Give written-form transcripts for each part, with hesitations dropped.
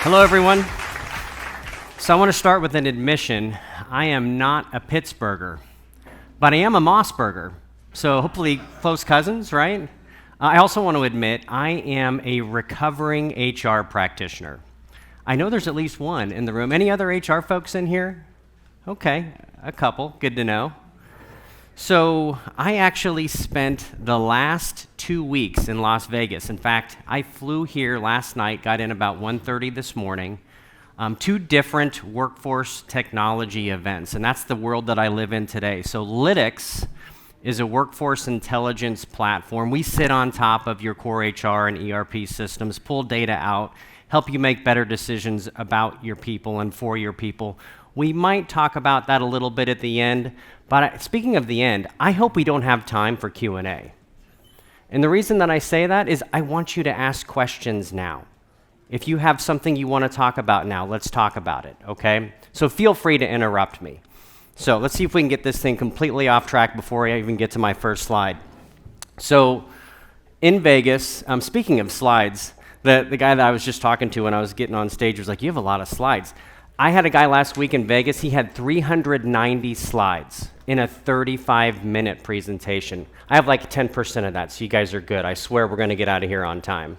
Hello, everyone. So I want to start with an admission. I am not a Pittsburgher, but I am a Mossberger. So hopefully close cousins, right? I also want to admit I am a recovering HR practitioner. I know there's at least one in the room. Any other HR folks in here? Okay, a couple. Good to know. So I actually spent the last 2 weeks in Las Vegas. In fact, I flew here last night, got in about 1:30 this morning. Two different workforce technology events, and that's the world that I live in today. So LYTIQS is a workforce intelligence platform. We sit on top of your core HR and ERP systems, pull data out, help you make better decisions about your people and for your people. We might talk about that a little bit at the end, but speaking of the end, I hope we don't have time for Q&A. And the reason that I say that is I want you to ask questions now. If you have something you want to talk about now, let's talk about it, okay? So feel free to interrupt me. So let's see if we can get this thing completely off track before I even get to my first slide. So in Vegas, speaking of slides, the guy that I was just talking to when I was getting on stage was like, you have a lot of slides. I had a guy last week in Vegas, he had 390 slides in a 35-minute presentation. I have like 10% of that, so you guys are good. I swear we're gonna get out of here on time.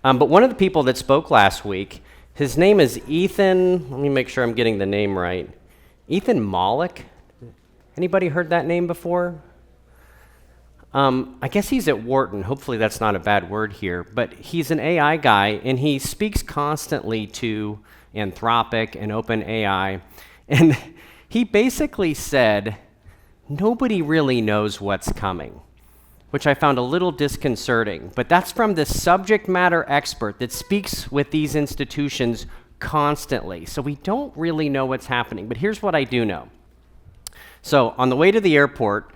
But one of the people that spoke last week, his name is Ethan, let me make sure I'm getting the name right. Ethan Mollick? Anybody heard that name before? I guess he's at Wharton. Hopefully that's not a bad word here, but he's an AI guy, and he speaks constantly to Anthropic and OpenAI, and he basically said, nobody really knows what's coming, which I found a little disconcerting, but that's from the subject matter expert that speaks with these institutions constantly, so we don't really know what's happening, but here's what I do know. So on the way to the airport,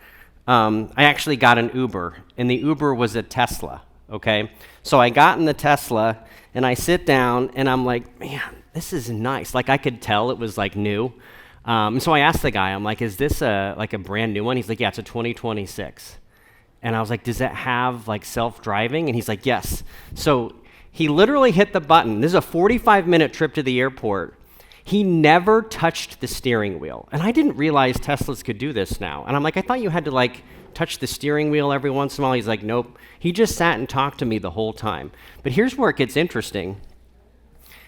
I actually got an Uber, and the Uber was a Tesla, okay? So I got in the Tesla, and I sit down, and I'm like, man, this is nice. Like, I could tell it was, like, new. So I asked the guy, I'm like, is this a brand new one? He's like, yeah, it's a 2026. And I was like, does it have, like, self-driving? And he's like, yes. So he literally hit the button. This is a 45-minute trip to the airport. He never touched the steering wheel. And I didn't realize Teslas could do this now. And I'm like, I thought you had to, like, touch the steering wheel every once in a while. He's like, nope. He just sat and talked to me the whole time. But here's where it gets interesting.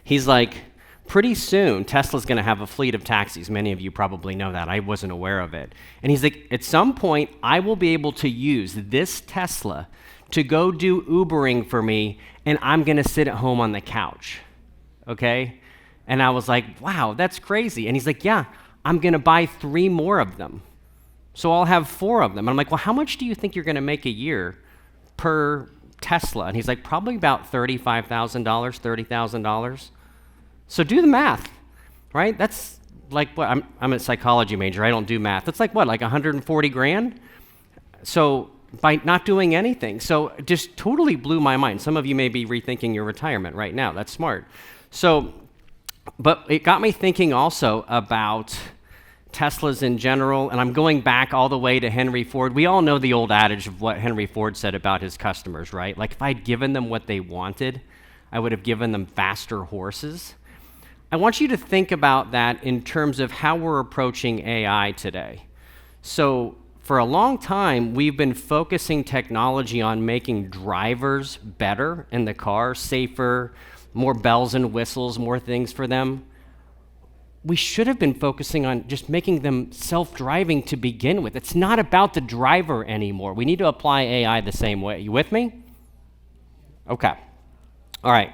He's like, pretty soon, Tesla's going to have a fleet of taxis. Many of you probably know that. I wasn't aware of it. And he's like, at some point, I will be able to use this Tesla to go do Ubering for me, and I'm going to sit at home on the couch, okay? And I was like, wow, that's crazy. And he's like, yeah, I'm going to buy 3 more of them. So I'll have 4 of them. And I'm like, well, how much do you think you're going to make a year per Tesla? And he's like, probably about $35,000, $30,000. So do the math, right? That's like what, I'm a psychology major, I don't do math. That's like what, like 140 grand? So by not doing anything. So it just totally blew my mind. Some of you may be rethinking your retirement right now, that's smart. So, but it got me thinking also about Teslas in general, and I'm going back all the way to Henry Ford. We all know the old adage of what Henry Ford said about his customers, right? Like if I'd given them what they wanted, I would have given them faster horses. I want you to think about that in terms of how we're approaching AI today. So for a long time, we've been focusing technology on making drivers better in the car, safer, more bells and whistles, more things for them. We should have been focusing on just making them self-driving to begin with. It's not about the driver anymore. We need to apply AI the same way. You with me? Okay. All right.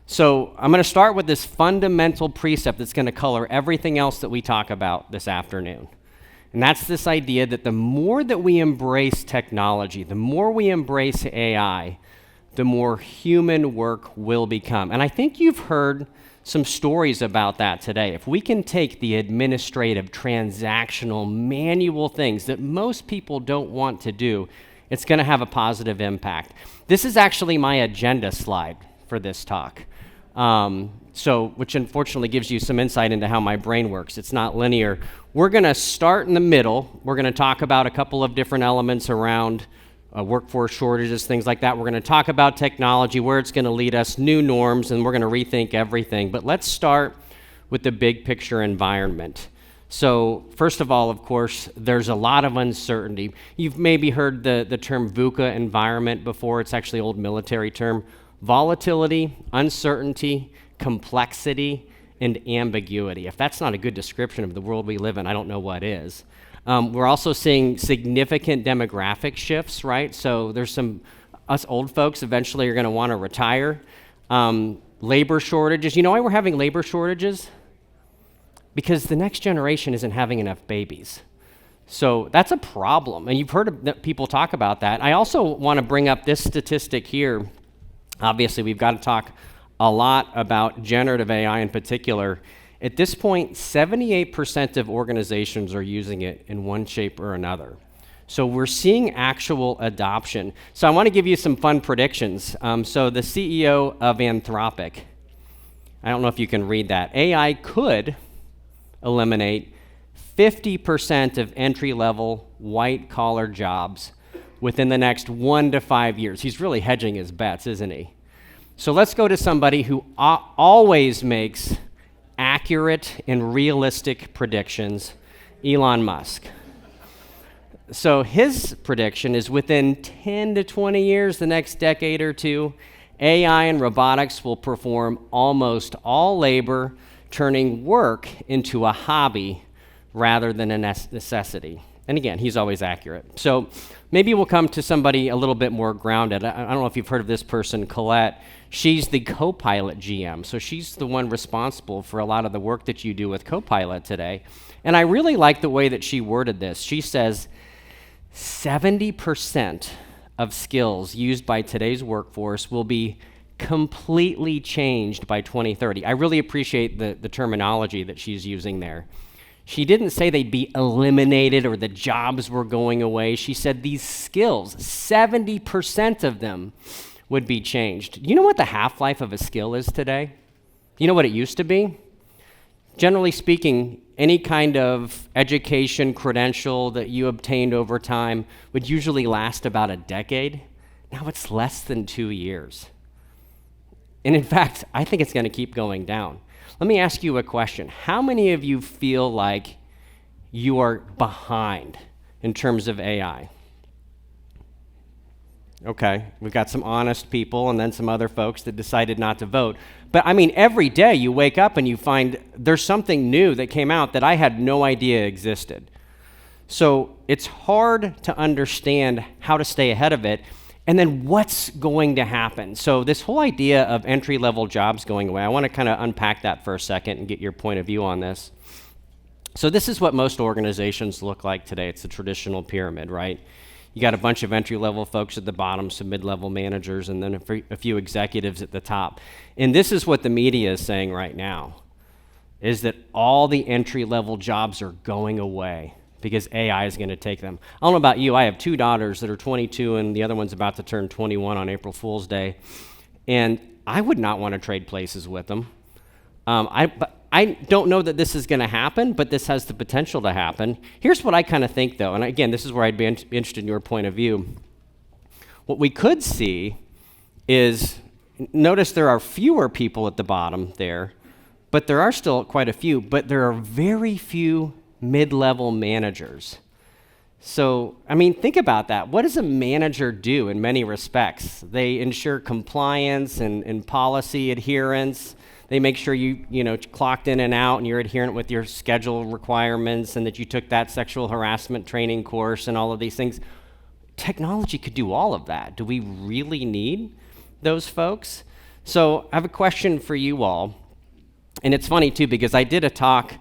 So I'm going to start with this fundamental precept that's going to color everything else that we talk about this afternoon. And that's this idea that the more that we embrace technology, the more we embrace AI, the more human work will become. And I think you've heard some stories about that today. If we can take the administrative, transactional, manual things that most people don't want to do, it's going to have a positive impact. This is actually my agenda slide for this talk. Which unfortunately gives you some insight into how my brain works. It's not linear. We're going to start in the middle. We're going to talk about a couple of different elements around workforce shortages, things like that. We're going to talk about technology, where it's going to lead us, new norms, and we're going to rethink everything. But let's start with the big picture environment. So first of all, of course, there's a lot of uncertainty. You've maybe heard the term VUCA environment before. It's actually an old military term. Volatility, uncertainty, complexity, and ambiguity. If that's not a good description of the world we live in, I don't know what is. We're also seeing significant demographic shifts, right? So there's us old folks eventually are going to want to retire. Labor shortages. You know why we're having labor shortages? Because the next generation isn't having enough babies. So that's a problem, and you've heard people talk about that. I also want to bring up this statistic here. Obviously, we've got to talk a lot about generative AI in particular. At this point, 78% of organizations are using it in one shape or another. So we're seeing actual adoption. So I want to give you some fun predictions. So the CEO of Anthropic, I don't know if you can read that. AI could eliminate 50% of entry-level white-collar jobs within the next 1 to 5 years. He's really hedging his bets, isn't he? So let's go to somebody who always makes accurate and realistic predictions, Elon Musk. So his prediction is within 10 to 20 years, the next decade or two, AI and robotics will perform almost all labor, turning work into a hobby rather than a necessity. And again, he's always accurate. So maybe we'll come to somebody a little bit more grounded. I don't know if you've heard of this person, Colette. She's the Copilot GM. So she's the one responsible for a lot of the work that you do with Copilot today. And I really like the way that she worded this. She says 70% of skills used by today's workforce will be completely changed by 2030. I really appreciate the terminology that she's using there. She didn't say they'd be eliminated or the jobs were going away. She said these skills, 70% of them would be changed. You know what the half-life of a skill is today? You know what it used to be? Generally speaking, any kind of education credential that you obtained over time would usually last about a decade. Now it's less than 2 years. And in fact, I think it's going to keep going down. Let me ask you a question. How many of you feel like you are behind in terms of AI? Okay, we've got some honest people and then some other folks that decided not to vote. But I mean, every day you wake up and you find there's something new that came out that I had no idea existed. So it's hard to understand how to stay ahead of it. And then what's going to happen? So this whole idea of entry-level jobs going away, I want to kind of unpack that for a second and get your point of view on this. So this is what most organizations look like today. It's a traditional pyramid, right? You got a bunch of entry-level folks at the bottom, some mid-level managers, and then a few executives at the top. And this is what the media is saying right now, is that all the entry-level jobs are going away because AI is going to take them. I don't know about you, I have 2 daughters that are 22 and the other one's about to turn 21 on April Fool's Day. And I would not want to trade places with them. I don't know that this is going to happen, but this has the potential to happen. Here's what I kind of think, though, and again, this is where I'd be interested in your point of view. What we could see is, notice there are fewer people at the bottom there, but there are still quite a few, but there are very few mid-level managers. So, I mean, think about that. What does a manager do in many respects? They ensure compliance and policy adherence. They make sure you clocked in and out and you're adherent with your schedule requirements and that you took that sexual harassment training course and all of these things. Technology could do all of that. Do we really need those folks? So I have a question for you all. And it's funny, too, because I did a talk,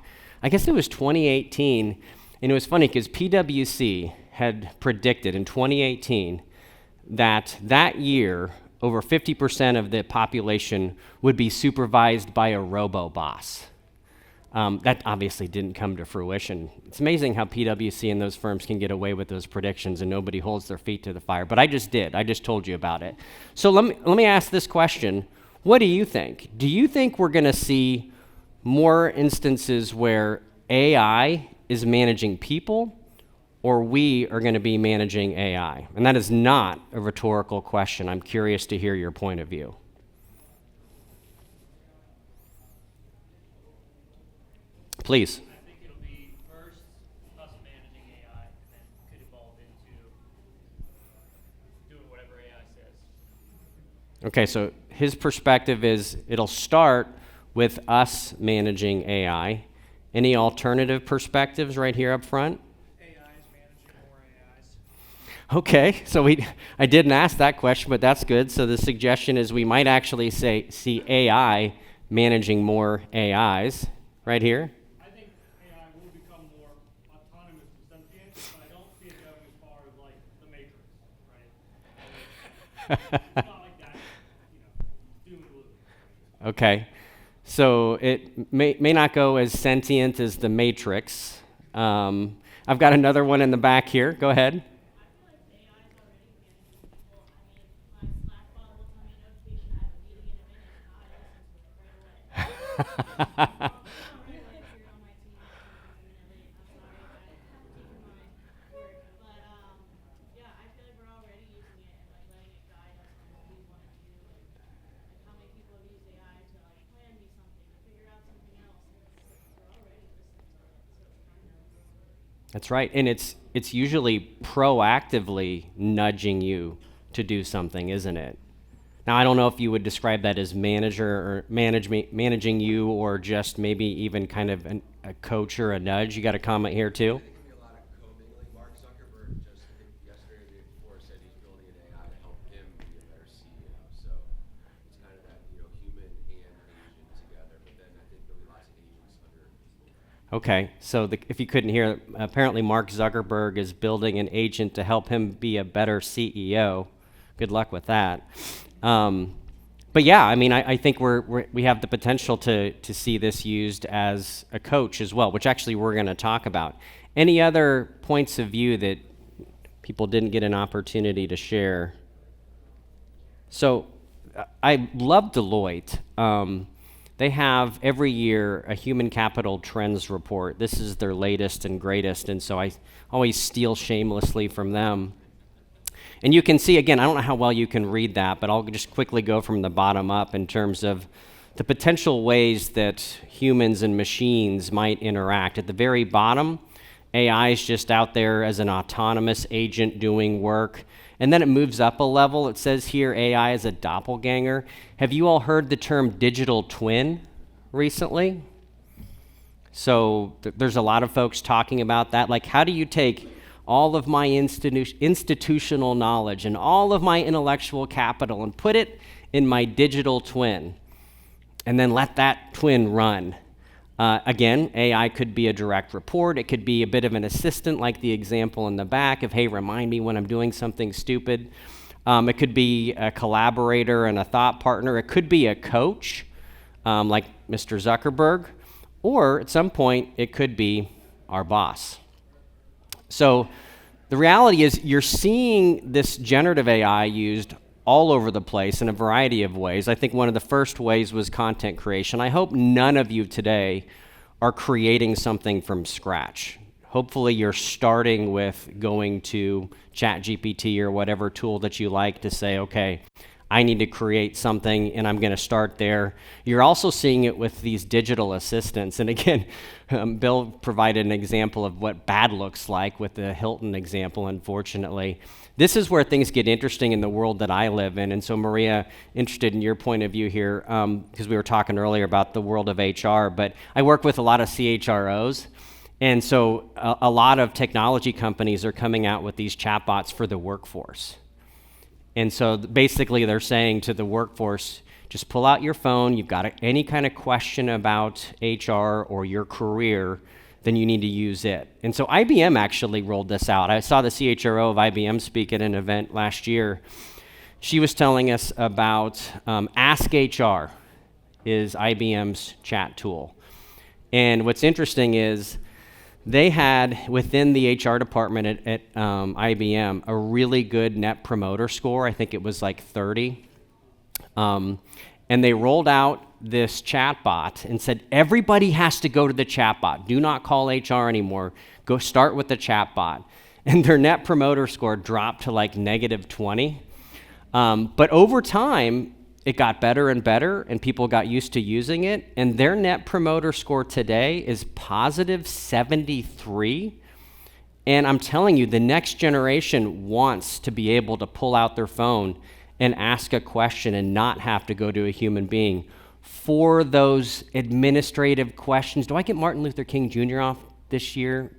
I guess it was 2018, and it was funny because PwC had predicted in 2018 that year, over 50% of the population would be supervised by a robo-boss. That obviously didn't come to fruition. It's amazing how PwC and those firms can get away with those predictions and nobody holds their feet to the fire. But I just did. I just told you about it. So let me ask this question. What do you think? Do you think we're going to see more instances where AI is managing people, or we are going to be managing AI? And that is not a rhetorical question. I'm curious to hear your point of view. Please. I think it'll be first us managing AI, and then could evolve into doing whatever AI says. Okay, so his perspective is it'll start with us managing AI. Any alternative perspectives right here up front? AI is managing more AIs. Okay, so I didn't ask that question, but that's good. So the suggestion is we might actually see AI managing more AIs right here. I think AI will become more autonomous and sentient, but I don't see it going as far as like the Matrix, right? It's not like that, doom and gloom. Okay, so it may not go as sentient as the Matrix. I've got another one in the back here. Go ahead. That's right, and it's usually proactively nudging you to do something, isn't it? Now, I don't know if you would describe that as manager or managing you, or just maybe even kind of a coach or a nudge. You got a comment here too? I think there'll be a lot of commingling. Mark Zuckerberg just, I think yesterday or the day before, said he's building an AI to help him be a better CEO. So it's kind of that, human and agent together. But then I think there'll be lots of agents under. Okay, so if you couldn't hear, apparently Mark Zuckerberg is building an agent to help him be a better CEO. Good luck with that. But yeah, I mean, I think we have the potential to see this used as a coach as well, which actually we're going to talk about. Any other points of view that people didn't get an opportunity to share? So I love Deloitte. They have every year a human capital trends report. This is their latest and greatest, and so I always steal shamelessly from them. And you can see, again, I don't know how well you can read that, but I'll just quickly go from the bottom up in terms of the potential ways that humans and machines might interact. At the very bottom, AI is just out there as an autonomous agent doing work. And then it moves up a level. It says here AI is a doppelganger. Have you all heard the term digital twin recently? So there's a lot of folks talking about that. Like, how do you take all of my institutional knowledge and all of my intellectual capital and put it in my digital twin, and then let that twin run? Again, AI could be a direct report. It could be a bit of an assistant, like the example in the back of, hey, remind me when I'm doing something stupid. It could be a collaborator and a thought partner. It could be a coach, like Mr. Zuckerberg. Or at some point, it could be our boss. So the reality is you're seeing this generative AI used all over the place in a variety of ways. I think one of the first ways was content creation. I hope none of you today are creating something from scratch. Hopefully you're starting with going to ChatGPT or whatever tool that you like to say, okay, I need to create something and I'm going to start there. You're also seeing it with these digital assistants. And again, Bill provided an example of what bad looks like with the Hilton example, unfortunately. This is where things get interesting in the world that I live in. And so, Maria, interested in your point of view here, because we were talking earlier about the world of HR, but I work with a lot of CHROs. And so a lot of technology companies are coming out with these chatbots for the workforce. And so basically they're saying to the workforce, just pull out your phone, you've got any kind of question about HR or your career, then you need to use it. And so IBM actually rolled this out. I saw the CHRO of IBM speak at an event last year. She was telling us about Ask HR is IBM's chat tool. And what's interesting is they had, within the HR department at IBM, a really good net promoter score. I think it was like 30. And they rolled out this chatbot and said, everybody has to go to the chatbot. Do not call HR anymore. Go start with the chatbot. and their net promoter score dropped to like -20. But over time, it got better and better, and people got used to using it, and their net promoter score today is +73. And I'm telling you, the next generation wants to be able to pull out their phone and ask a question and not have to go to a human being for those administrative questions. Do I get Martin Luther King Jr. off this year?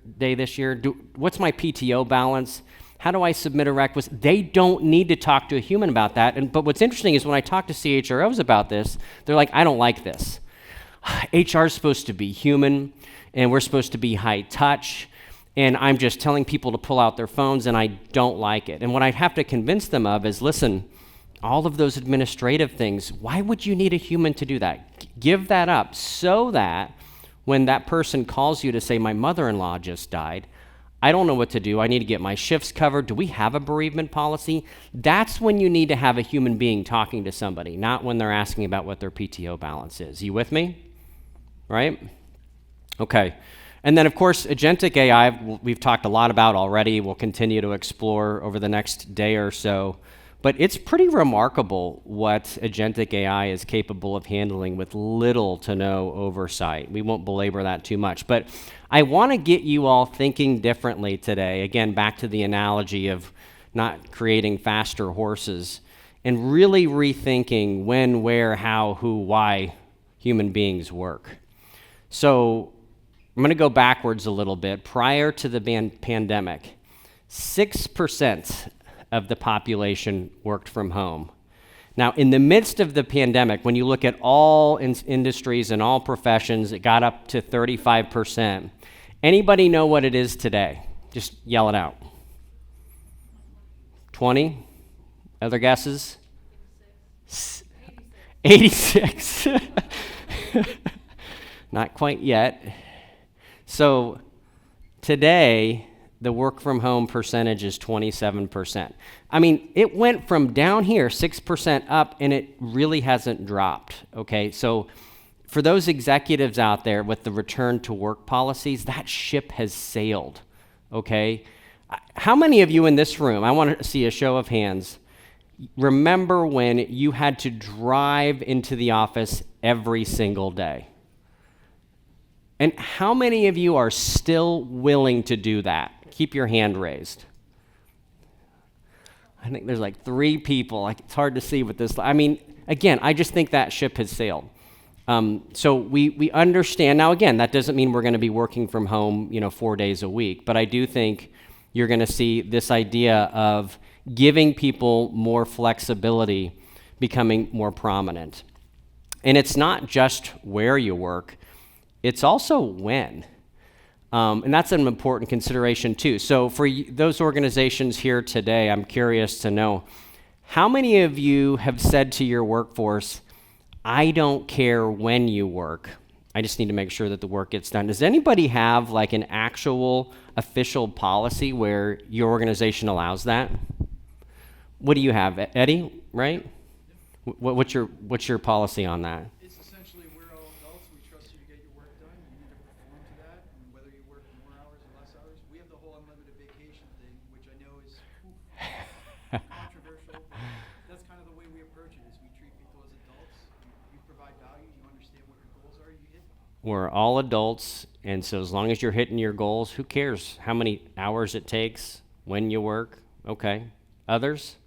What's my PTO balance? How do I submit a request? They don't need to talk to a human about that. But what's interesting is when I talk to CHROs about this, they're like, I don't like this. HR is supposed to be human, and we're supposed to be high touch, and I'm just telling people to pull out their phones, and I don't like it. And what I have to convince them of is, listen, all of those administrative things, why would you need a human to do that? Give that up so that when that person calls you to say, my mother-in-law just died, I don't know what to do. I need to get my shifts covered. Do we have a bereavement policy? That's when you need to have a human being talking to somebody, not when they're asking about what their PTO balance is. You with me? Right? Okay. And then, of course, agentic AI, we've talked a lot about already. We'll continue to explore over the next day or so. But it's pretty remarkable what agentic AI is capable of handling with little to no oversight. We won't belabor that too much. But I want to get you all thinking differently today. Again, back to the analogy of not creating faster horses and really rethinking when, where, how, who, why human beings work. So I'm going to go backwards a little bit. Prior to the pandemic, 6% of the population worked from home. Now, in the midst of the pandemic, when you look at all industries and all professions, it got up to 35%. Anybody know what it is today? Just yell it out. 20? Other guesses? 86. Not quite yet. So today, the work from home percentage is 27%. I mean, it went from down here, 6% up, and it really hasn't dropped, okay? So for those executives out there with the return to work policies, that ship has sailed, okay? How many of you in this room, I want to see a show of hands, remember when you had to drive into the office every single day? And how many of you are still willing to do that? Keep your hand raised. I think there's like 3 people. It's hard to see with this. I mean, again, I just think that ship has sailed. So we understand. Now, again, that doesn't mean we're going to be working from home, 4 days a week. But I do think you're going to see this idea of giving people more flexibility becoming more prominent. And it's not just where you work. It's also when. And that's an important consideration too. So for those organizations here today, I'm curious to know, how many of you have said to your workforce, I don't care when you work, I just need to make sure that the work gets done? Does anybody have like an actual official policy where your organization allows that? What do you have, Eddie, right? What's your policy on that? It's essentially, we're all adults, we trust you to get your work done, you need to perform to that, and whether you work more hours or less hours. We have the whole unlimited vacation thing, which I know is controversial, but that's kind of the way we approach it, is we treat people as adults, you provide value, you understand what your goals are, you hit them. We're all adults, and so as long as you're hitting your goals, who cares how many hours it takes, when you work? Okay. Others?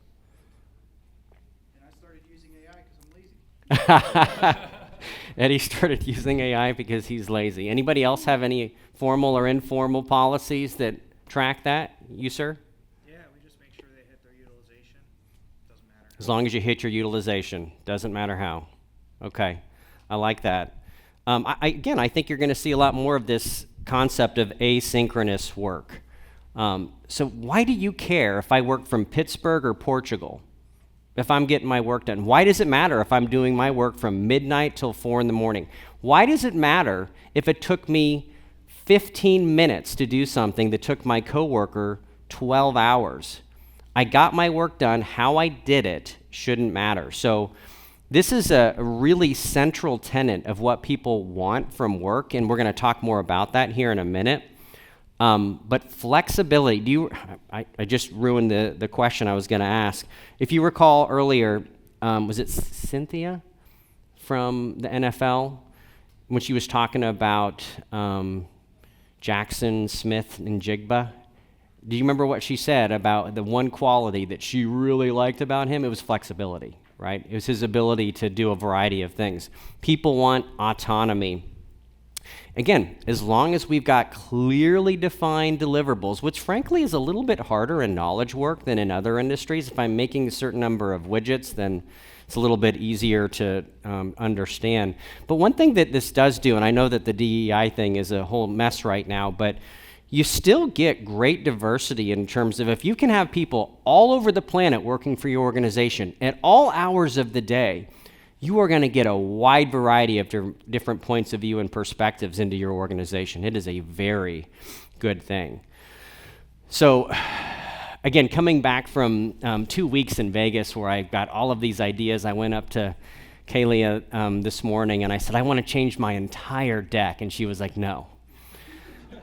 Eddie started using AI because he's lazy. Anybody else have any formal or informal policies that track that? You, sir? Yeah, we just make sure they hit their utilization. Doesn't matter. As long as you hit your utilization, doesn't matter how. Okay, I like that. I think you're going to see a lot more of this concept of asynchronous work. So why do you care if I work from Pittsburgh or Portugal? If I'm getting my work done? Why does it matter if I'm doing my work from midnight till 4 in the morning? Why does it matter if it took me 15 minutes to do something that took my coworker 12 hours? I got my work done. How I did it shouldn't matter. So this is a really central tenet of what people want from work, and we're going to talk more about that here in a minute. But flexibility, I just ruined the question I was going to ask. If you recall earlier, was it Cynthia from the NFL when she was talking about Jackson, Smith, and Jigba? Do you remember what she said about the one quality that she really liked about him? It was flexibility, right? It was his ability to do a variety of things. People want autonomy. Again, as long as we've got clearly defined deliverables, which frankly is a little bit harder in knowledge work than in other industries. If I'm making a certain number of widgets, then it's a little bit easier to understand. But one thing that this does do, and I know that the DEI thing is a whole mess right now, but you still get great diversity in terms of if you can have people all over the planet working for your organization at all hours of the day, you are going to get a wide variety of different points of view and perspectives into your organization. It is a very good thing. So, again, coming back from 2 weeks in Vegas where I got all of these ideas, I went up to Kaylia this morning and I said, I want to change my entire deck. And she was like, no.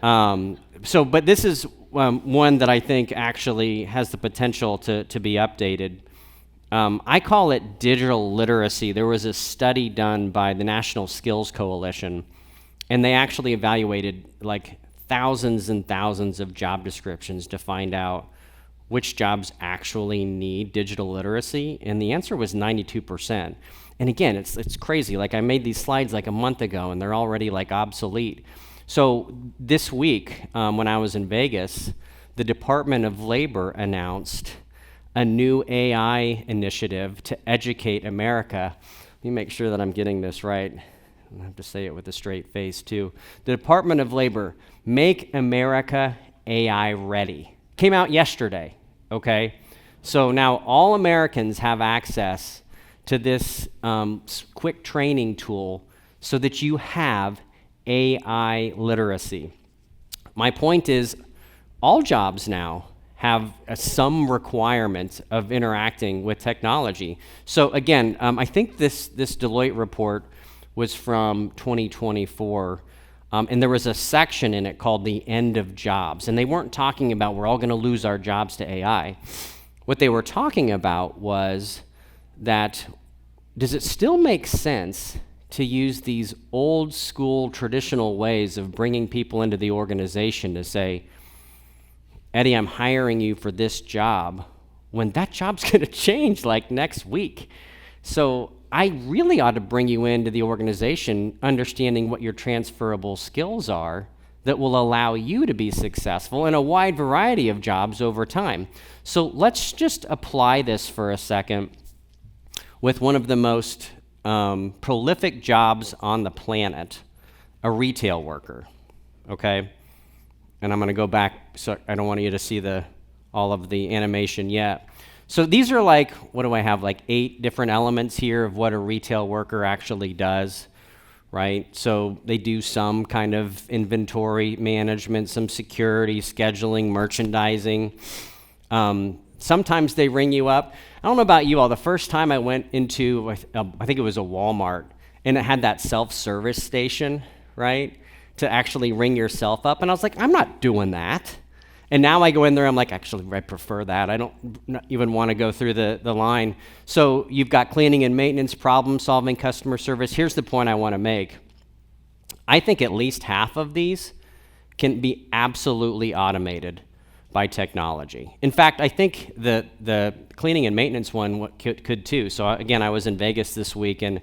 But this is one that I think actually has the potential to be updated. I call it digital literacy. There was a study done by the National Skills Coalition, and they actually evaluated like thousands and thousands of job descriptions to find out which jobs actually need digital literacy, and the answer was 92%. And again, it's crazy. Like I made these slides like a month ago, and they're already like obsolete. So this week, when I was in Vegas, the Department of Labor announced a new AI initiative to educate America. Let me make sure that I'm getting this right. I have to say it with a straight face, too. The Department of Labor, Make America AI Ready. Came out yesterday, okay? So now all Americans have access to this quick training tool so that you have AI literacy. My point is, all jobs now have some requirement of interacting with technology. So again, I think this Deloitte report was from 2024, and there was a section in it called the end of jobs. And they weren't talking about we're all going to lose our jobs to AI. What they were talking about was that does it still make sense to use these old school traditional ways of bringing people into the organization to say, Eddie, I'm hiring you for this job, when that job's going to change like next week. So I really ought to bring you into the organization understanding what your transferable skills are that will allow you to be successful in a wide variety of jobs over time. So let's just apply this for a second with one of the most prolific jobs on the planet, a retail worker, okay? And I'm going to go back, so I don't want you to see all of the animation yet. So these are like, what do I have, like 8 different elements here of what a retail worker actually does, right? So they do some kind of inventory management, some security, scheduling, merchandising. Sometimes they ring you up. I don't know about you all, the first time I went into, I think it was a Walmart, and it had that self-service station, right? To actually ring yourself up. And I was like, I'm not doing that. And now I go in there, I'm like, actually, I prefer that. I don't even want to go through the line. So you've got cleaning and maintenance, problem solving, customer service. Here's the point I want to make. I think at least half of these can be absolutely automated by technology. In fact, I think the cleaning and maintenance one could too. So again, I was in Vegas this week, and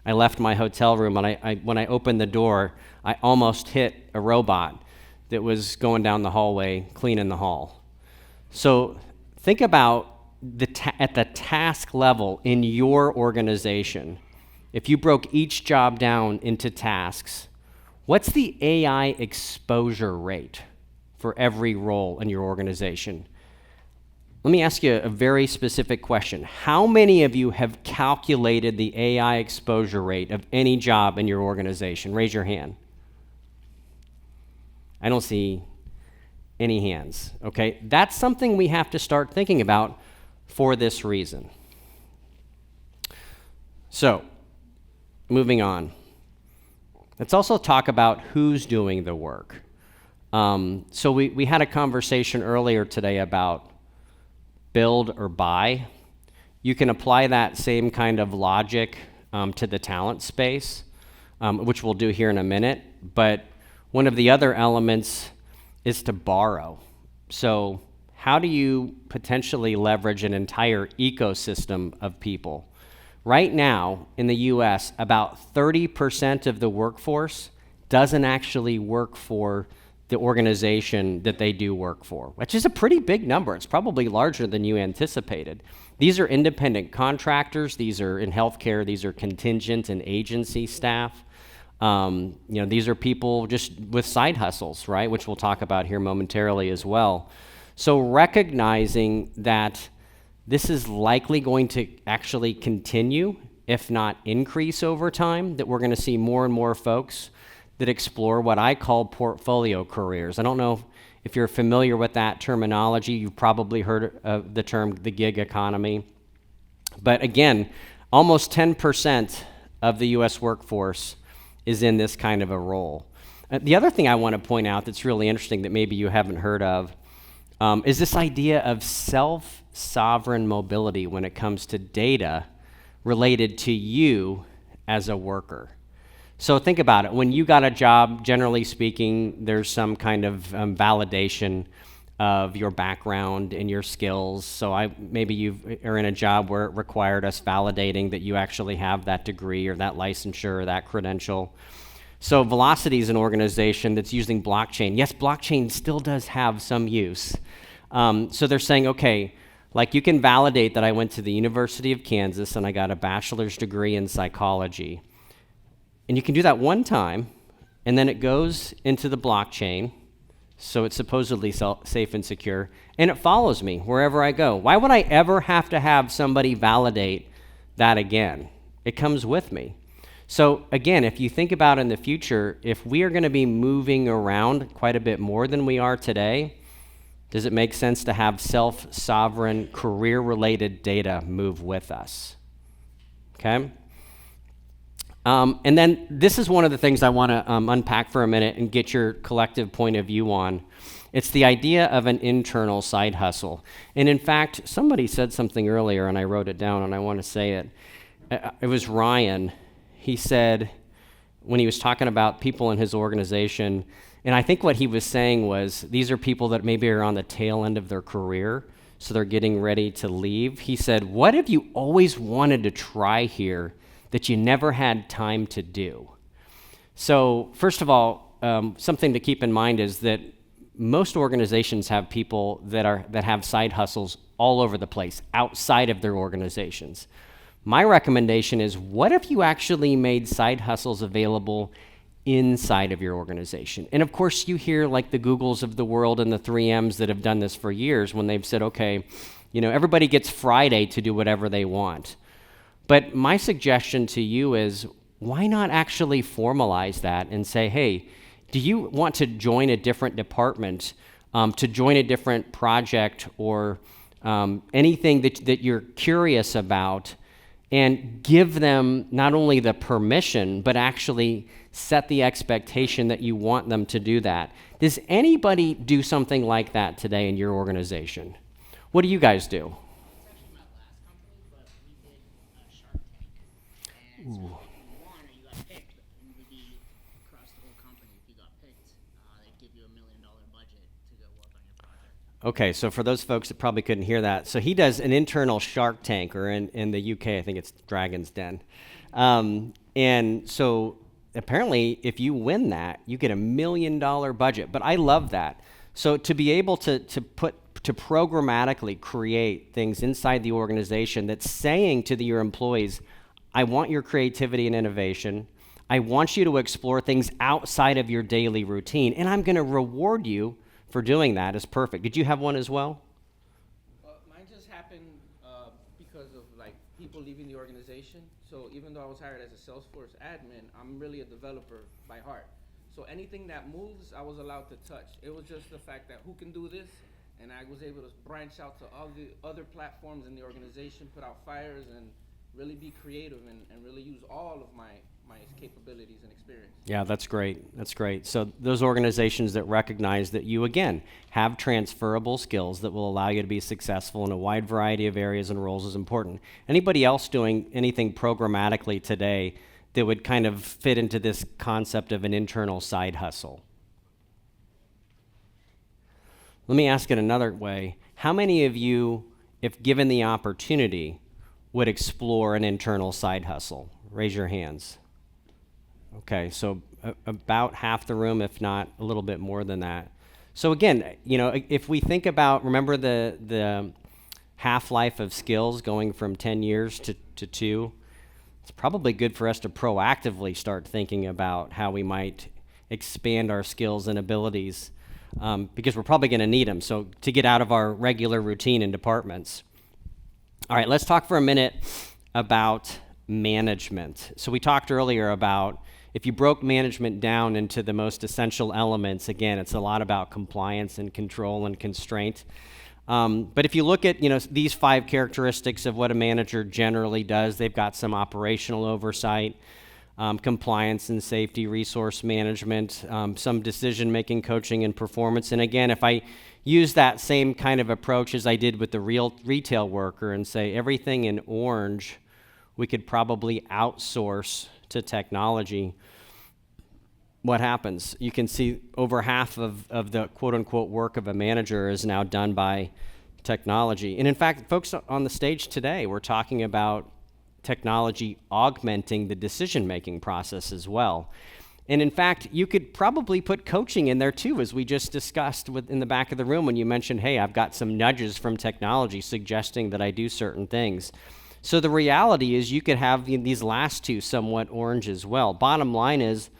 I left my hotel room, and when I opened the door, I almost hit a robot that was going down the hallway, cleaning the hall. So think about at the task level in your organization. If you broke each job down into tasks, what's the AI exposure rate for every role in your organization? Let me ask you a very specific question. How many of you have calculated the AI exposure rate of any job in your organization? Raise your hand. I don't see any hands, okay? That's something we have to start thinking about for this reason. So, moving on. Let's also talk about who's doing the work. So we had a conversation earlier today about build or buy. You can apply that same kind of logic to the talent space, which we'll do here in a minute. But one of the other elements is to borrow. So how do you potentially leverage an entire ecosystem of people? Right now, in the US, about 30% of the workforce doesn't actually work for the organization that they do work for, which is a pretty big number. It's probably larger than you anticipated. These are independent contractors. These are in healthcare. These are contingent and agency staff. These are people just with side hustles, right? Which we'll talk about here momentarily as well. So recognizing that this is likely going to actually continue, if not increase over time, that we're going to see more and more folks that explore what I call portfolio careers. I don't know if you're familiar with that terminology. You've probably heard of the term the gig economy. But again, almost 10% of the US workforce is in this kind of a role. The other thing I want to point out that's really interesting that maybe you haven't heard of is this idea of self-sovereign mobility when it comes to data related to you as a worker. So think about it. When you got a job, generally speaking, there's some kind of validation of your background and your skills. So maybe you are in a job where it required us validating that you actually have that degree or that licensure or that credential. So Velocity is an organization that's using blockchain. Yes, blockchain still does have some use. So they're saying, okay, like you can validate that I went to the University of Kansas and I got a bachelor's degree in psychology. And you can do that one time, and then it goes into the blockchain, so it's supposedly safe and secure, and it follows me wherever I go. Why would I ever have to have somebody validate that again? It comes with me. So again, if you think about in the future, if we are going to be moving around quite a bit more than we are today, does it make sense to have self-sovereign, career-related data move with us? Okay? And then this is one of the things I want to unpack for a minute and get your collective point of view on. It's the idea of an internal side hustle. And in fact, somebody said something earlier, and I wrote it down, and I want to say it. It was Ryan. He said, when he was talking about people in his organization, and I think what he was saying was, these are people that maybe are on the tail end of their career, so they're getting ready to leave. He said, what have you always wanted to try here that you never had time to do? So first of all, something to keep in mind is that most organizations have people that have side hustles all over the place, outside of their organizations. My recommendation is, what if you actually made side hustles available inside of your organization? And of course, you hear like the Googles of the world and the 3Ms that have done this for years when they've said, okay, everybody gets Friday to do whatever they want. But my suggestion to you is, why not actually formalize that and say, hey, do you want to join a different department, to join a different project or anything that you're curious about, and give them not only the permission, but actually set the expectation that you want them to do that? Does anybody do something like that today in your organization? What do you guys do? So if you won or you got picked, and would be across the whole company. If you got picked, they'd give you $1 million budget to go work on your project. Okay, so for those folks that probably couldn't hear that, so he does an internal Shark Tank, or in the UK, I think it's Dragon's Den. And so apparently, if you win that, you get $1 million budget. But I love that. So to be able to programmatically create things inside the organization that's saying to your employees, I want your creativity and innovation. I want you to explore things outside of your daily routine, and I'm going to reward you for doing that is perfect. Did you have one as well? Mine just happened because of people leaving the organization. So even though I was hired as a Salesforce admin, I'm really a developer by heart. So anything that moves, I was allowed to touch. It was just the fact that who can do this, and I was able to branch out to all the other platforms in the organization, put out fires, and really be creative and really use all of my capabilities and experience. Yeah, that's great. That's great. So those organizations that recognize that you, again, have transferable skills that will allow you to be successful in a wide variety of areas and roles is important. Anybody else doing anything programmatically today that would kind of fit into this concept of an internal side hustle? Let me ask it another way. How many of you, if given the opportunity, would explore an internal side hustle? Raise your hands. Okay, so about half the room, if not a little bit more than that. So again, you know, if we think about, remember the half-life of skills going from 10 years to 2, it's probably good for us to proactively start thinking about how we might expand our skills and abilities, because we're probably going to need them, so to get out of our regular routine in departments. All right, let's talk for a minute about management. So we talked earlier about if you broke management down into the most essential elements, again, it's a lot about compliance and control and constraint. But if you look at, you know, these 5 characteristics of what a manager generally does, they've got some operational oversight, compliance and safety, resource management, some decision-making, coaching, and performance. And again, if I use that same kind of approach as I did with the real retail worker and say everything in orange we could probably outsource to technology, what happens? You can see over half of the quote-unquote work of a manager is now done by technology. And in fact, folks on the stage today, we're talking about technology augmenting the decision-making process as well. And in fact, you could probably put coaching in there too, as we just discussed in the back of the room when you mentioned, hey, I've got some nudges from technology suggesting that I do certain things. So the reality is you could have these last 2 somewhat orange as well. Bottom line is,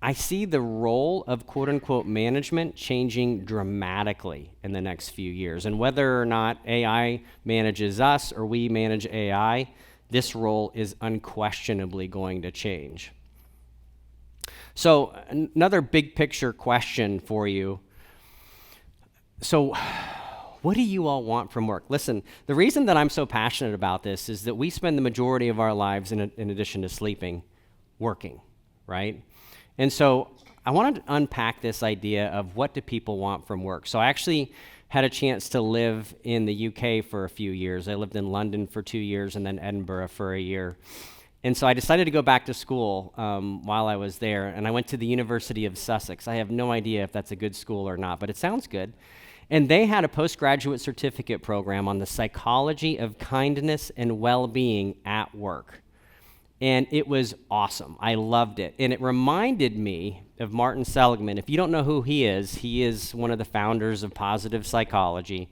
I see the role of quote-unquote management changing dramatically in the next few years. And whether or not AI manages us or we manage AI, this role is unquestionably going to change. So another big picture question for you. So what do you all want from work? Listen, the reason that I'm so passionate about this is that we spend the majority of our lives, in addition to sleeping, working, right? And so I wanted to unpack this idea of what do people want from work. So I actually had a chance to live in the UK for a few years. I lived in London for 2 years and then Edinburgh for a year. And so I decided to go back to school while I was there, and I went to the University of Sussex. I have no idea if that's a good school or not, but it sounds good. And they had a postgraduate certificate program on the psychology of kindness and well-being at work. And it was awesome. I loved it. And it reminded me of Martin Seligman. If you don't know who he is one of the founders of positive psychology.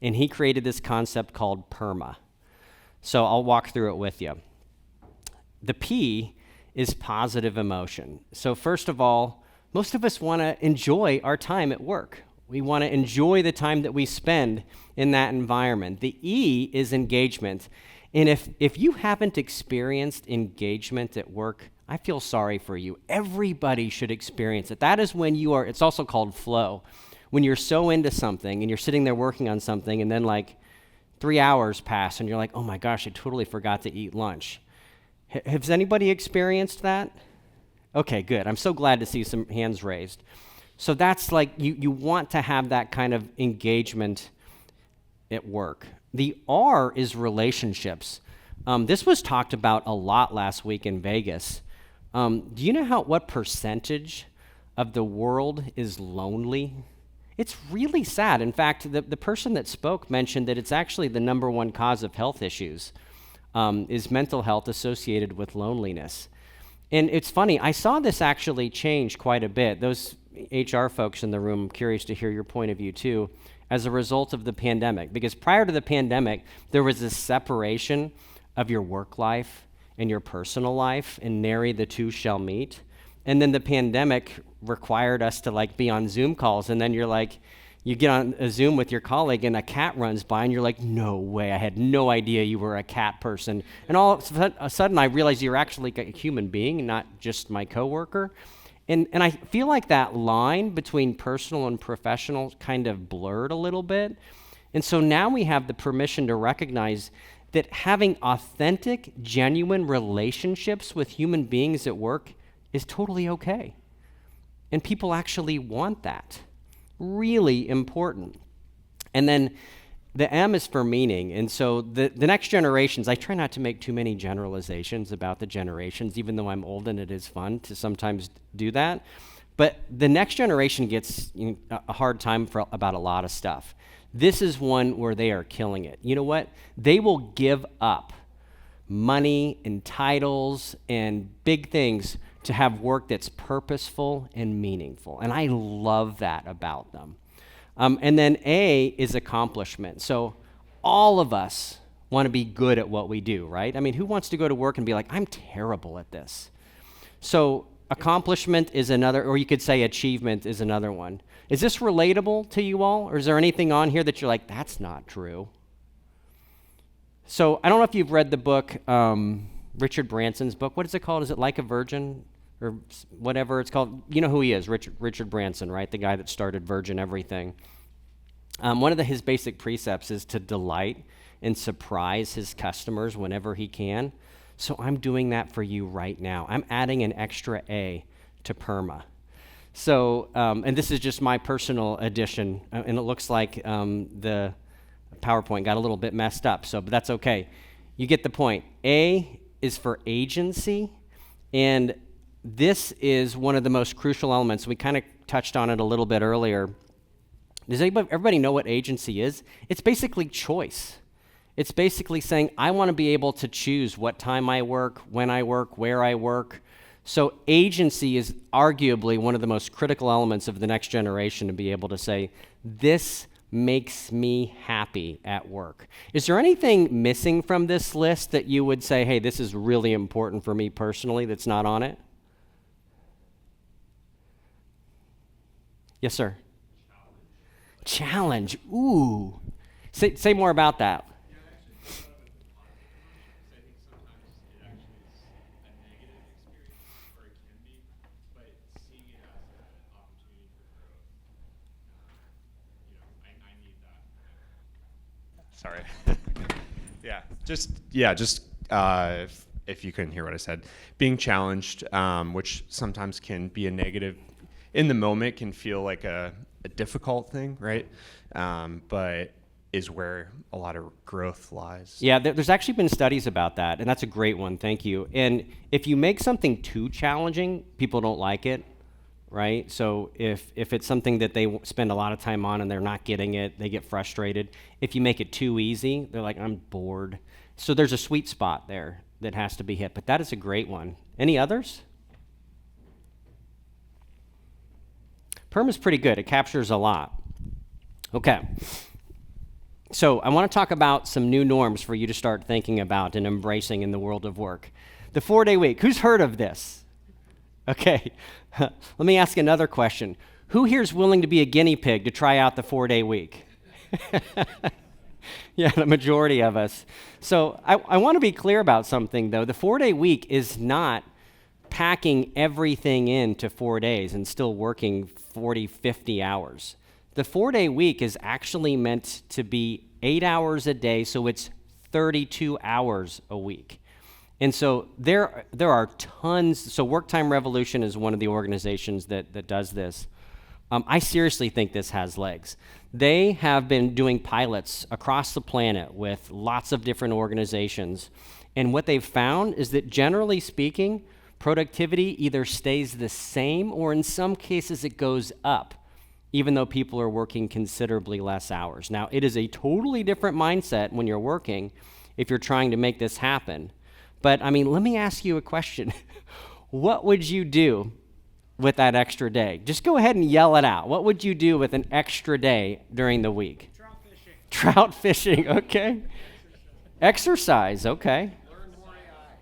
And he created this concept called PERMA. So I'll walk through it with you. The P is positive emotion. So first of all, most of us want to enjoy our time at work. We want to enjoy the time that we spend in that environment. The E is engagement. And if you haven't experienced engagement at work, I feel sorry for you. Everybody should experience it. That is when you are, it's also called flow. When you're so into something and you're sitting there working on something and then like 3 hours pass and you're like, oh my gosh, I totally forgot to eat lunch. Has anybody experienced that? Okay, good. I'm so glad to see some hands raised. So that's like, you want to have that kind of engagement at work. The R is relationships. This was talked about a lot last week in Vegas. Do you know what percentage of the world is lonely? It's really sad. In fact, the person that spoke mentioned that it's actually the number 1 cause of health issues, is mental health associated with loneliness. And it's funny, I saw this actually change quite a bit. Those HR folks in the room, I'm curious to hear your point of view too, as a result of the pandemic. Because prior to the pandemic, there was this separation of your work life and your personal life, and nary the two shall meet. And then the pandemic required us to like be on Zoom calls, and then you're like, you get on a Zoom with your colleague and a cat runs by and you're like, no way, I had no idea you were a cat person. And all of a sudden I realized you're actually a human being, not just my coworker. And I feel like that line between personal and professional kind of blurred a little bit. And so now we have the permission to recognize that having authentic, genuine relationships with human beings at work is totally okay. And people actually want that. Really important. And then the M is for meaning. And so the next generations, I try not to make too many generalizations about the generations, even though I'm old and it is fun to sometimes do that. But the next generation gets a hard time about a lot of stuff. This is one where they are killing it. You know what? They will give up money and titles and big things to have work that's purposeful and meaningful. And I love that about them. And then A is accomplishment. So all of us want to be good at what we do, right? I mean, who wants to go to work and be like, I'm terrible at this? So accomplishment is another, or you could say achievement is another one. Is this relatable to you all? Or is there anything on here that you're like, that's not true? So I don't know if you've read the book, Richard Branson's book. What is it called? Is it Like a Virgin? Or whatever it's called. You know who he is, Richard Branson, right? The guy that started Virgin Everything. One of his basic precepts is to delight and surprise his customers whenever he can. So I'm doing that for you right now. I'm adding an extra A to PERMA. So, and this is just my personal addition, and it looks like the PowerPoint got a little bit messed up, but that's okay. You get the point. A is for agency, and this is one of the most crucial elements. We kind of touched on it a little bit earlier. Does everybody know what agency is? It's basically choice. It's basically saying, I want to be able to choose what time I work, when I work, where I work. So agency is arguably one of the most critical elements of the next generation, to be able to say, this makes me happy at work. Is there anything missing from this list that you would say, hey, this is really important for me personally that's not on it? Yes, sir. Challenge. Ooh. Say more about that. Yeah, I actually thought of it as positive, because I think sometimes it actually is a negative experience, or it can be, but seeing it as an opportunity for growth, I need that. Sorry. If you couldn't hear what I said, being challenged, which sometimes can be a negative, in the moment can feel like a difficult thing, right? But is where a lot of growth lies. Yeah, there's actually been studies about that, and that's a great one, thank you. And if you make something too challenging, people don't like it, right? So if it's something that they spend a lot of time on and they're not getting it, they get frustrated. If you make it too easy, they're like, I'm bored. So there's a sweet spot there that has to be hit, but that is a great one. Any others? PERM is pretty good. It captures a lot. Okay. So I want to talk about some new norms for you to start thinking about and embracing in the world of work. The 4-day week. Who's heard of this? Okay. Let me ask another question. Who here is willing to be a guinea pig to try out the 4-day week? Yeah, the majority of us. So I want to be clear about something, though. The 4-day week is not packing everything into 4 days and still working 40, 50 hours. The 4-day week is actually meant to be 8 hours a day, so it's 32 hours a week. And so there are tons. So Work Time Revolution is one of the organizations that does this. I seriously think this has legs. They have been doing pilots across the planet with lots of different organizations. And what they've found is that generally speaking, productivity either stays the same or in some cases it goes up, even though people are working considerably less hours. Now, it is a totally different mindset when you're working if you're trying to make this happen. But, I mean, let me ask you a question. What would you do with that extra day? Just go ahead and yell it out. What would you do with an extra day during the week? Trout fishing. Trout fishing, okay. Exercise, okay.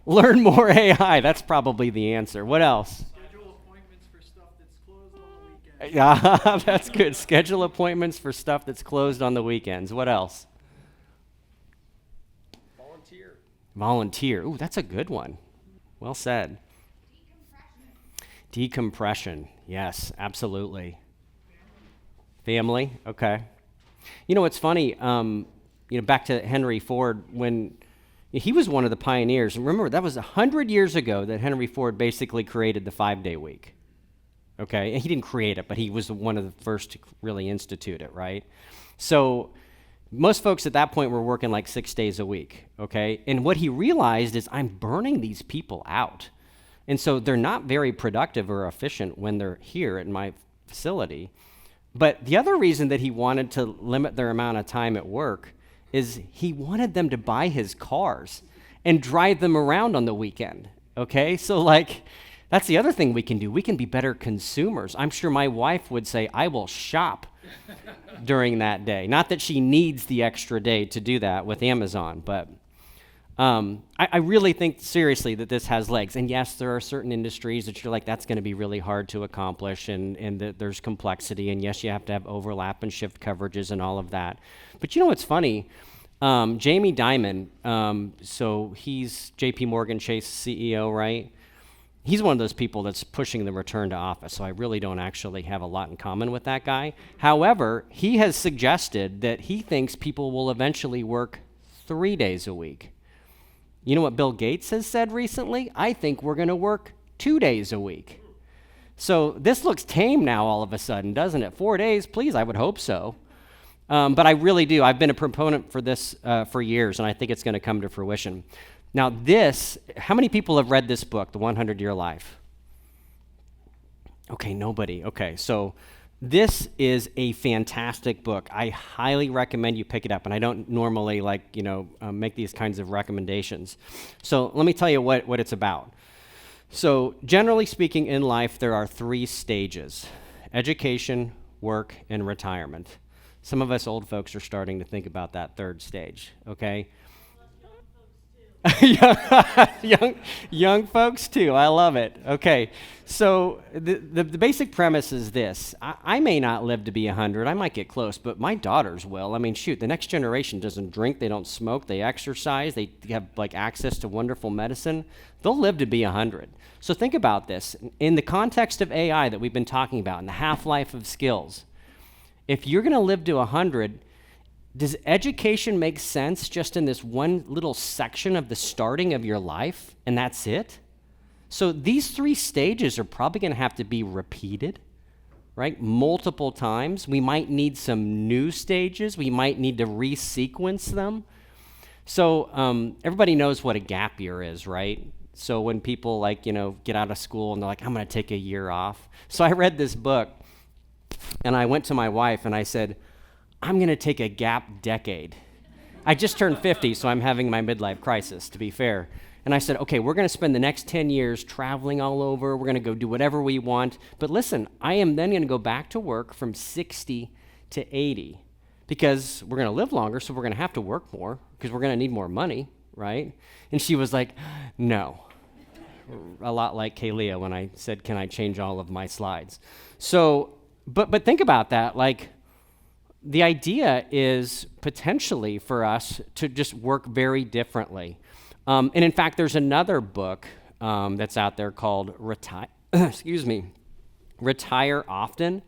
Learn more AI. That's probably the answer. What else? Schedule appointments for stuff that's closed on the weekends. Yeah, that's good. Schedule appointments for stuff that's closed on the weekends. What else? Volunteer. Ooh, that's a good one. Well said. Decompression. Yes, absolutely. Family. Okay. You know, it's funny. Back to Henry Ford, when He was one of the pioneers. And remember, that was 100 years ago that Henry Ford basically created the 5-day week. Okay, and he didn't create it, but he was one of the first to really institute it, right? So most folks at that point were working like 6 days a week, okay? And what he realized is I'm burning these people out. And so they're not very productive or efficient when they're here at my facility. But the other reason that he wanted to limit their amount of time at work is he wanted them to buy his cars and drive them around on the weekend, okay? So like, that's the other thing we can do. We can be better consumers. I'm sure my wife would say, I will shop during that day. Not that she needs the extra day to do that with Amazon, but I really think seriously that this has legs. And yes, there are certain industries that you're like, that's going to be really hard to accomplish, and that there's complexity. And yes, you have to have overlap and shift coverages and all of that. But you know what's funny? Jamie Dimon, so he's JP Morgan Chase CEO, right? He's one of those people that's pushing the return to office, so I really don't actually have a lot in common with that guy. However, he has suggested that he thinks people will eventually work 3 days a week. You know what Bill Gates has said recently? I think we're going to work 2 days a week. So this looks tame now all of a sudden, doesn't it? 4 days, please, I would hope so. But I really do. I've been a proponent for this for years, and I think it's going to come to fruition. Now how many people have read this book, The 100-Year Life? Okay, nobody. Okay, so this is a fantastic book. I highly recommend you pick it up, and I don't normally make these kinds of recommendations. So let me tell you what it's about. So generally speaking in life, there are 3 stages: education, work, and retirement. Some of us old folks are starting to think about that 3rd stage, okay? young folks too. I love it. Okay, so the basic premise is this. I may not live to be 100. I might get close, but my daughters will. I mean, shoot, the next generation doesn't drink, they don't smoke, they exercise, they have like access to wonderful medicine. They'll live to be 100. So think about this. In the context of AI that we've been talking about, in the half-life of skills, if you're going to live to 100, does education make sense just in this one little section of the starting of your life, and that's it? So these 3 stages are probably going to have to be repeated, right? Multiple times. We might need some new stages. We might need to resequence them. So everybody knows what a gap year is, right? So when people get out of school and they're like, I'm going to take a year off. So I read this book, and I went to my wife and I said, I'm going to take a gap decade. I just turned 50, so I'm having my midlife crisis, to be fair. And I said, okay, we're going to spend the next 10 years traveling all over. We're going to go do whatever we want. But listen, I am then going to go back to work from 60 to 80 because we're going to live longer, so we're going to have to work more because we're going to need more money, right? And she was like, no. A lot like Kalia when I said, can I change all of my slides? So, but think about that, the idea is potentially for us to just work very differently. And in fact, there's another book that's out there called Retire Often.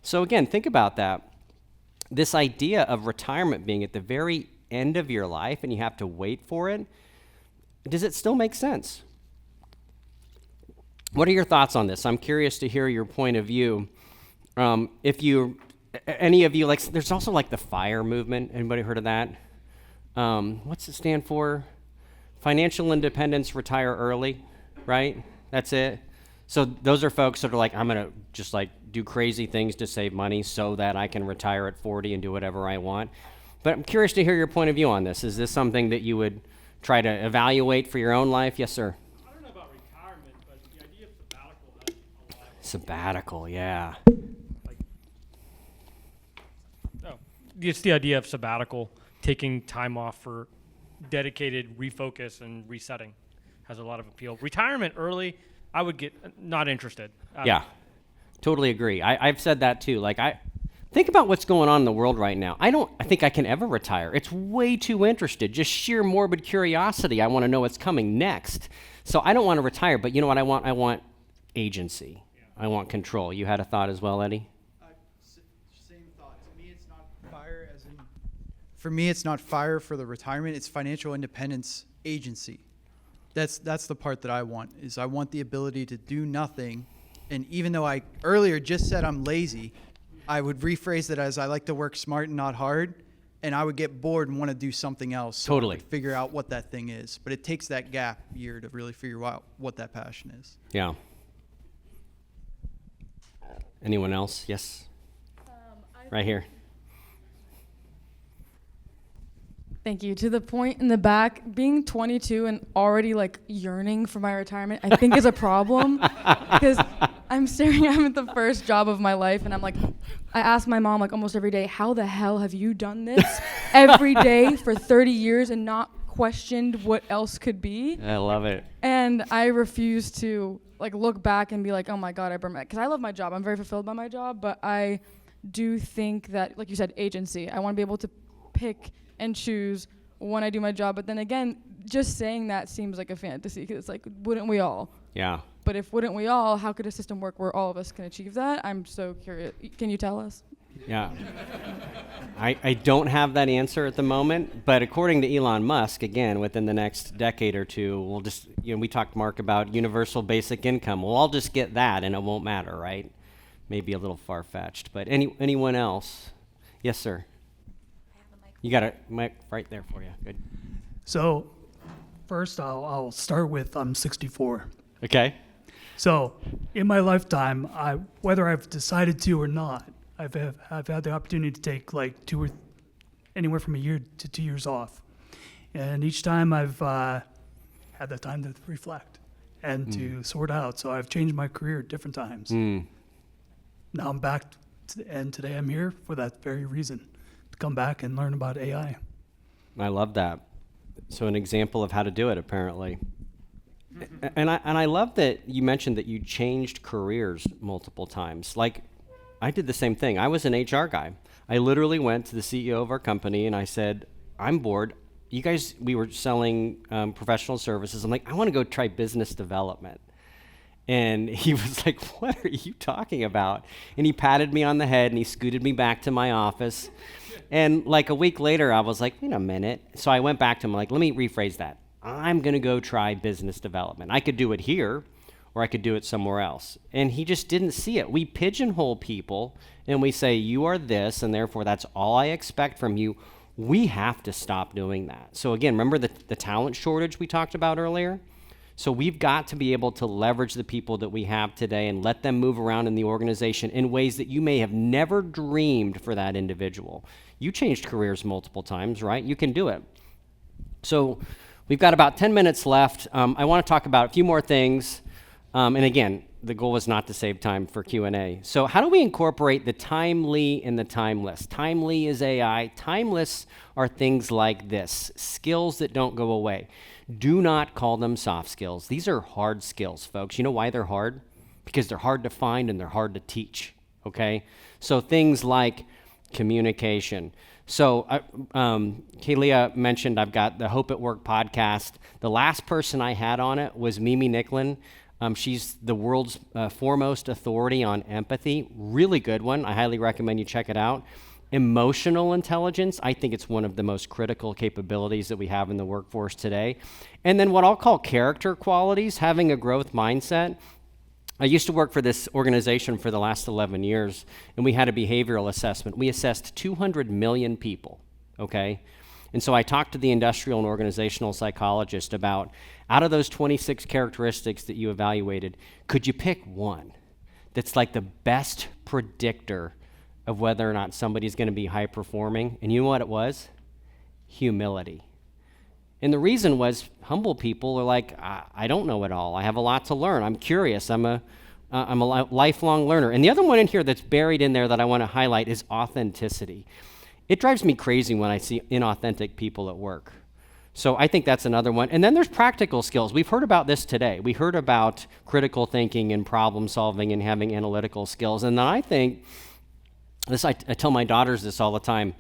So again, think about that. This idea of retirement being at the very end of your life and you have to wait for it, does it still make sense? What are your thoughts on this? I'm curious to hear your point of view. Any of you, there's also the FIRE movement. Anybody heard of that? What's it stand for? Financial independence, retire early, right? That's it. So those are folks that are I'm going to just do crazy things to save money so that I can retire at 40 and do whatever I want. But I'm curious to hear your point of view on this. Is this something that you would try to evaluate for your own life? Yes, sir. I don't know about retirement, but the idea of sabbatical has a lot. Sabbatical, yeah. It's the idea of sabbatical, taking time off for dedicated refocus and resetting has a lot of appeal. Retirement early, I would get not interested. Yeah, totally agree. I've said that too. I think about what's going on in the world right now. I think I can ever retire. It's way too interested. Just sheer morbid curiosity. I want to know what's coming next. So I don't want to retire, but you know what I want? I want agency. Yeah. I want control. You had a thought as well, Eddie? For me, it's not fire for the retirement, it's financial independence agency. That's the part that I want, is I want the ability to do nothing. And even though I earlier just said I'm lazy, I would rephrase it as I like to work smart and not hard, and I would get bored and want to do something else. So Totally. I would figure out what that thing is. But it takes that gap year to really figure out what that passion is. Yeah. Anyone else? Yes. Right here. Thank you. To the point in the back, being 22 and already like yearning for my retirement, I think is a problem because I'm at the first job of my life, and I'm like, I ask my mom like almost every day, how the hell have you done this every day for 30 years and not questioned what else could be? I love it. And I refuse to like look back and be like, oh my God, I burned my, because I love my job. I'm very fulfilled by my job, but I do think that, like you said, agency. I want to be able to pick and choose when I do my job. But then again, just saying that seems like a fantasy, because it's like, wouldn't we all? Yeah. But if wouldn't we all, how could a system work where all of us can achieve that? I'm so curious. Can you tell us? Yeah. I don't have that answer at the moment, but according to Elon Musk, again, within the next decade or two, we'll just, we talked, Mark, about universal basic income. We'll all just get that and it won't matter, right? Maybe a little far-fetched, but anyone else? Yes, sir. You got a mic right there for you. Good. So, first I'll start with I'm 64. Okay. So, in my lifetime, whether I've decided to or not, I've had the opportunity to take like anywhere from a year to 2 years off, and each time I've had the time to reflect and to sort out. So I've changed my career at different times. Now I'm back, and today I'm here for that very reason. Come back and learn about AI. I love that. So an example of how to do it, apparently. And I love that you mentioned that you changed careers multiple times. Like, I did the same thing. I was an HR guy. I literally went to the CEO of our company and I said, I'm bored. You guys, we were selling professional services. I'm like, I want to go try business development. And he was like, what are you talking about? And he patted me on the head and he scooted me back to my office. And like a week later, I was like, wait a minute. So I went back to him, like, let me rephrase that. I'm going to go try business development. I could do it here or I could do it somewhere else. And he just didn't see it. We pigeonhole people and we say, you are this, and therefore that's all I expect from you. We have to stop doing that. So again, remember the talent shortage we talked about earlier? So we've got to be able to leverage the people that we have today and let them move around in the organization in ways that you may have never dreamed for that individual. You changed careers multiple times, right? You can do it. So we've got about 10 minutes left. I want to talk about a few more things. And again, the goal was not to save time for Q&A. So how do we incorporate the timely and the timeless? Timely is AI. Timeless are things like this, skills that don't go away. Do not call them soft skills. These are hard skills, folks. You know why they're hard? Because they're hard to find and they're hard to teach, okay? So things like communication. So Kalia mentioned I've got the Hope at Work podcast. The last person I had on it was Mimi Nicklin. She's the world's foremost authority on empathy. Really good one. I highly recommend you check it out. Emotional intelligence, I think it's one of the most critical capabilities that we have in the workforce today. And then what I'll call character qualities, having a growth mindset. I used to work for this organization for the last 11 years, and we had a behavioral assessment. We assessed 200 million people, okay? And so I talked to the industrial and organizational psychologist about, out of those 26 characteristics that you evaluated, could you pick one that's like the best predictor of whether or not somebody's going to be high performing? And you know what it was? Humility. And the reason was humble people are like, I don't know it all. I have a lot to learn. I'm curious. I'm a lifelong learner. And the other one in here that's buried in there that I want to highlight is authenticity. It drives me crazy when I see inauthentic people at work. So I think that's another one. And then there's practical skills. We've heard about this today. We heard about critical thinking and problem solving and having analytical skills. And then I think, I tell my daughters this all the time,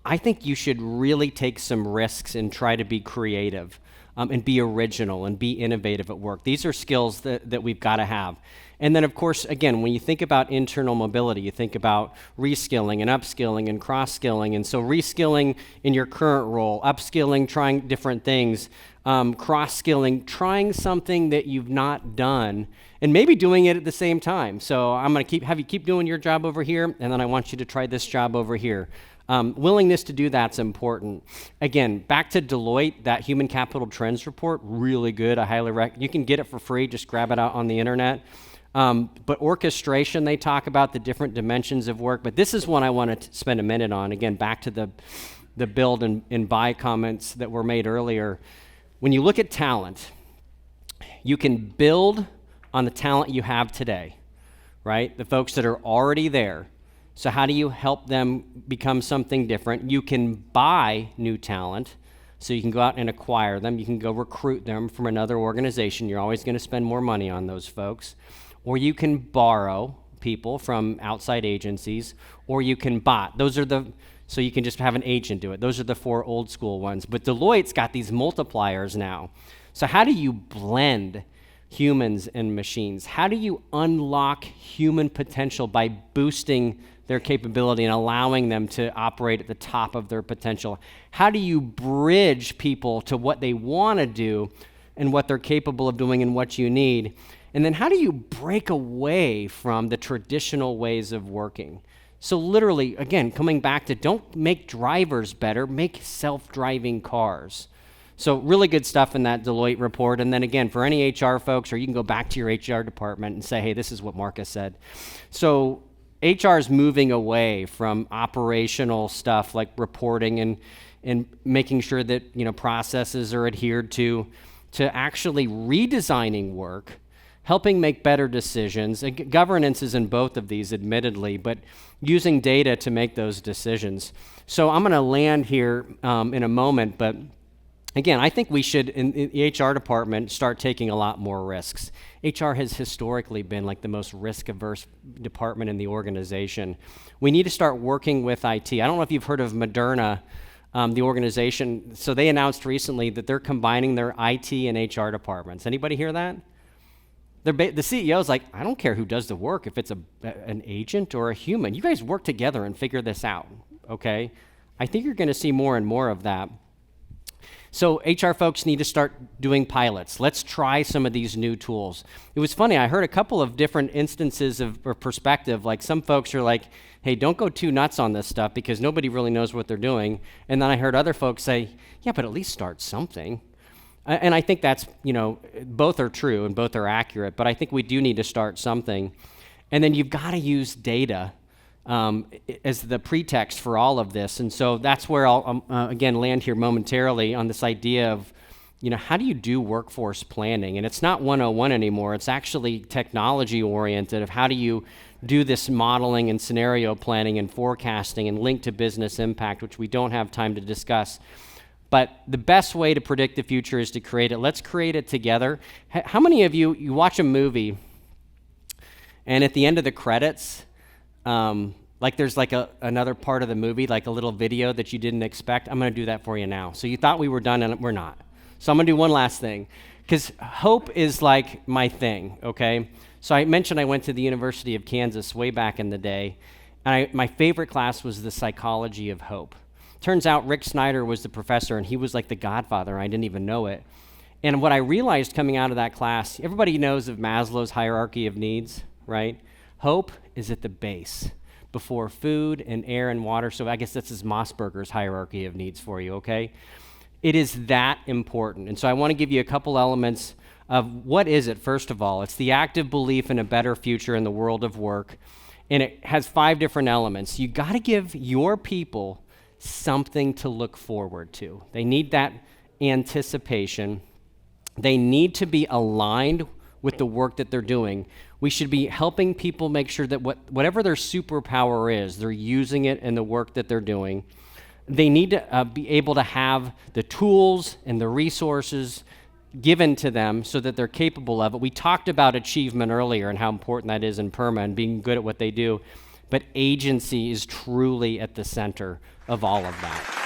I think you should really take some risks and try to be creative. and be original and be innovative at work. These are skills that we've got to have. And then, of course, again, when you think about internal mobility, you think about reskilling and upskilling and cross-skilling. And so reskilling in your current role, upskilling, trying different things, cross-skilling, trying something that you've not done, and maybe doing it at the same time. So I'm going to have you keep doing your job over here, and then I want you to try this job over here. Willingness to do that's important. Again, back to Deloitte, that Human Capital Trends report, really good. I highly recommend. You can get it for free. Just grab it out on the internet. But orchestration, they talk about the different dimensions of work. But this is one I want to spend a minute on. Again, back to the build and buy comments that were made earlier. When you look at talent, you can build on the talent you have today, right? The folks that are already there. So how do you help them become something different? You can buy new talent. So you can go out and acquire them. You can go recruit them from another organization. You're always going to spend more money on those folks. Or you can borrow people from outside agencies, or you can bot. So you can just have an agent do it. Those are the 4 old school ones. But Deloitte's got these multipliers now. So how do you blend humans and machines? How do you unlock human potential by boosting their capability and allowing them to operate at the top of their potential? How do you bridge people to what they want to do and what they're capable of doing and what you need? And then how do you break away from the traditional ways of working? So literally, again, coming back to don't make drivers better, make self-driving cars. So really good stuff in that Deloitte report. And then again, for any HR folks, or you can go back to your HR department and say, hey, this is what Marcus said. So HR is moving away from operational stuff like reporting and making sure that processes are adhered to actually redesigning work, helping make better decisions. Governance is in both of these, admittedly, but using data to make those decisions. So I'm going to land here in a moment, but again, I think we should, in the HR department, start taking a lot more risks. HR has historically been like the most risk-averse department in the organization. We need to start working with IT. I don't know if you've heard of Moderna, the organization. So they announced recently that they're combining their IT and HR departments. Anybody hear that? The CEO's like, I don't care who does the work, if it's an agent or a human. You guys work together and figure this out, okay? I think you're going to see more and more of that. So HR folks need to start doing pilots. Let's try some of these new tools. It was funny, I heard a couple of different instances of perspective. Like some folks are like, hey, don't go too nuts on this stuff because nobody really knows what they're doing. And then I heard other folks say, yeah, but at least start something. And I think that's, both are true and both are accurate, but I think we do need to start something. And then you've got to use data as the pretext for all of this. And so that's where I'll, again, land here momentarily on this idea of, how do you do workforce planning? And it's not 101 anymore. It's actually technology-oriented of how do you do this modeling and scenario planning and forecasting and link to business impact, which we don't have time to discuss. But the best way to predict the future is to create it. Let's create it together. How many of you watch a movie, and at the end of the credits, there's another part of the movie, like a little video that you didn't expect? I'm going to do that for you now. So you thought we were done, and we're not. So I'm going to do one last thing, because hope is like my thing, okay? So I mentioned I went to the University of Kansas way back in the day, and my favorite class was the psychology of hope. Turns out Rick Snyder was the professor, and he was like the godfather. I didn't even know it. And what I realized coming out of that class, everybody knows of Maslow's hierarchy of needs, right? Hope is at the base, before food and air and water. So I guess this is Mossberger's hierarchy of needs for you, okay? It is that important. And so I want to give you a couple elements of what is it, first of all. It's the active belief in a better future in the world of work. And it has 5 different elements. You got to give your people something to look forward to. They need that anticipation. They need to be aligned with the work that they're doing. We should be helping people make sure that whatever their superpower is, they're using it in the work that they're doing. They need to be able to have the tools and the resources given to them so that they're capable of it. We talked about achievement earlier and how important that is in PERMA and being good at what they do. But agency is truly at the center of all of that.